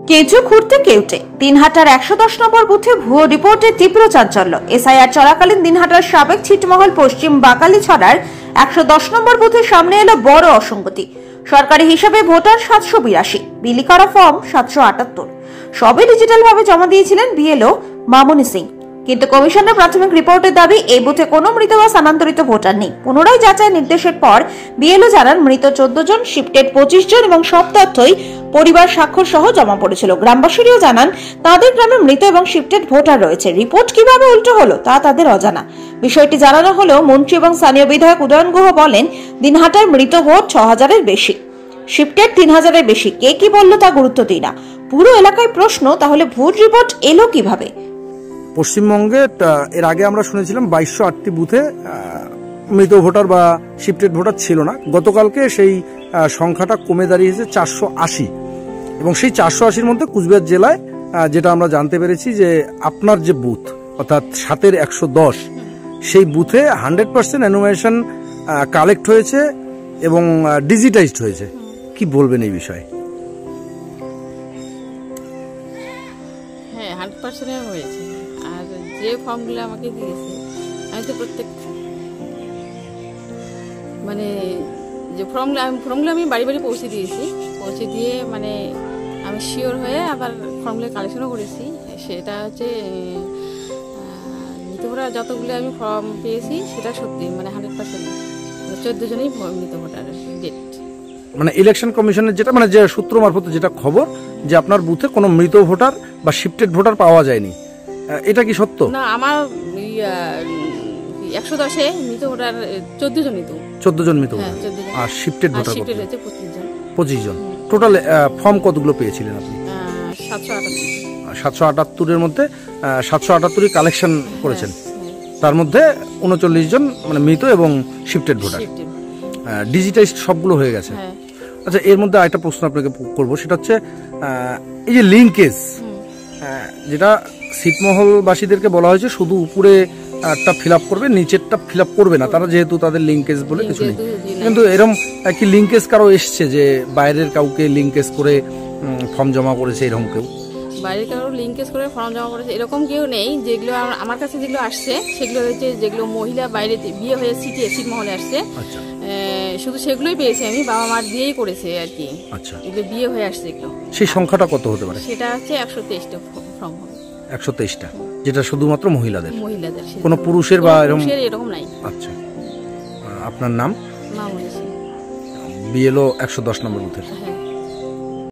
কেঁচো খুঁড়তে কেউটে দিনহাটার ১১০ নম্বর বুথে ভুয়ো রিপোর্টে তীব্র চাঞ্চল্য। এসআইআর চলাকালীন দিনহাটার সাবেক ছিটমহল পশ্চিম বাকালিছড়ার ১১০ নম্বর বুথের সামনে এলো বড় অসঙ্গতি। সরকারি হিসাবে ভোটার ৭৮২, বিলি করা ফর্ম ৭৭৮। সবই ডিজিটাল ভাবে জমা দিয়েছিলেন বিএলও মামুনি সিং। কিন্তু কমিশনের প্রাথমিক রিপোর্টের দাবি এই বুথে কোনো মৃত বা স্থানান্তরিত ভোটার নেই। পুনরায় যাচাই নির্দেশের পর বিএলও জানান মৃত ১৪ জন, শিফটেড ২৫ জন এবং সব তথ্যই পরিবার স্বাক্ষর সহ জমা পড়েছিল। গ্রামবাসীরাও জানান তাদের গ্রামে মৃত এবং শিফটেড ভোটার রয়েছে। রিপোর্ট কিভাবে উল্টো হলো তা তাদের অজানা। বিষয়টি জানানো হলেও মন্ত্রী এবং স্থানীয় বিধায়ক উদয়ন গুহ বলেন দিনহাটায় মৃত ভোট ৬,০০০-এর বেশি, শিফটেড ৩,০০০-এর বেশি। কে কি বললো তা গুরুত্ব দিই না। পুরো এলাকায় প্রশ্ন, তাহলে ভোট রিপোর্ট এলো কিভাবে? পশ্চিমবঙ্গে এর আগে আমরা শুনেছিলাম ২২০৮টি বুথে মৃত ভোটার বা শিফটেড ভোটার ছিল না। গতকালকে সেই সংখ্যাটা কমে দাঁড়িয়েছে ৪৮০, এবং সেই ৪৮০-র মধ্যে কুচবিহার জেলায় যেটা আমরা জানতে পেরেছি যে আপনার যে বুথ অর্থাৎ ৭-এর ১১০, সেই বুথে 100% অ্যানুমেশন কালেক্ট হয়েছে এবং ডিজিটাইজড হয়েছে। কি বলবেন এই বিষয়ে? হ্যাঁ, 100% হয়েছে। আর যে ফর্মগুলো আমাকে দিয়েছে আমি তো প্রত্যেক মানে যে ফর্মগুলো আমি বাড়ি বাড়ি পৌঁছে দিয়েছি। পৌঁছে দিয়ে মানে আমি শিওর হয়ে আবার ফর্মগুলো কালেকশনও করেছি। সেটা হচ্ছে মৃত ভোটার যতগুলো আমি ফর্ম পেয়েছি সেটা সত্যি মানে 100%। 14 জনই মৃত ভোটার ডেট। মানে ইলেকশন কমিশনের যেটা মানে যে সূত্র মারফত যেটা খবর যে আপনার বুথে কোনো মৃত ভোটার বা শিফটেড ভোটার পাওয়া যায়নি, এটা কি সত্য? না, আমার ১১০-এ মৃত ভোটার 14 জনই তো। 14 জন মৃত ভোটার। আর শিফটেড ভোটার কত? 25 জন। টোটাল ফর্ম কতগুলো পেয়েছিলেন আপনি? 778-এর মধ্যে 778ই কালেকশন করেছেন। তার মধ্যে 39 জন মানে মৃত এবং শিফটেড ভোটার। ডিজিটাইজড সবগুলো হয়ে গেছে। আচ্ছা, এর মধ্যে আরেকটা প্রশ্ন আপনাকে করব, সেটা হচ্ছে এই যে লিঙ্কেজ, যেটা ছিটমহলবাসীদেরকে বলা হয়েছে শুধু উপরে টা ফিল আপ করবে, নিচেরটা ফিল আপ করবে না, তারা যেহেতু তাদের লিঙ্কেজ বলে কিছু নেই। কিন্তু এরকম কি লিঙ্কেজ কারো এসছে যে বাইরের কাউকে লিঙ্কেজ করে ফর্ম জমা করেছে, এরকম কেউ? বাইরের কারো লিঙ্কেজ করে ফর্ম জমা করেছে এরকম কেউ নেই। যেগুলো আমার কাছে যেগুলো আসছে সেগুলো হচ্ছে যেগুলো মহিলা বাইরে বিয়ে হয়ে ছিটমহলে আসছে, শুধু সেগুলোই পেয়েছি আমি। বাবা মার দিয়েই করেছে আর কি। আচ্ছা, এগুলো বিয়ে হয়ে আসছে এগুলো। সেই সংখ্যাটা কত হতে পারে? সেটা হচ্ছে 123টা ফর্ম হবে। 123টা, যেটা শুধুমাত্র মহিলাদের? মহিলাদের, কোনো পুরুষের বা এরকম নাই। আচ্ছা, আপনার নাম? মামুনি সিং, বিএলও 110 নম্বর বুথের।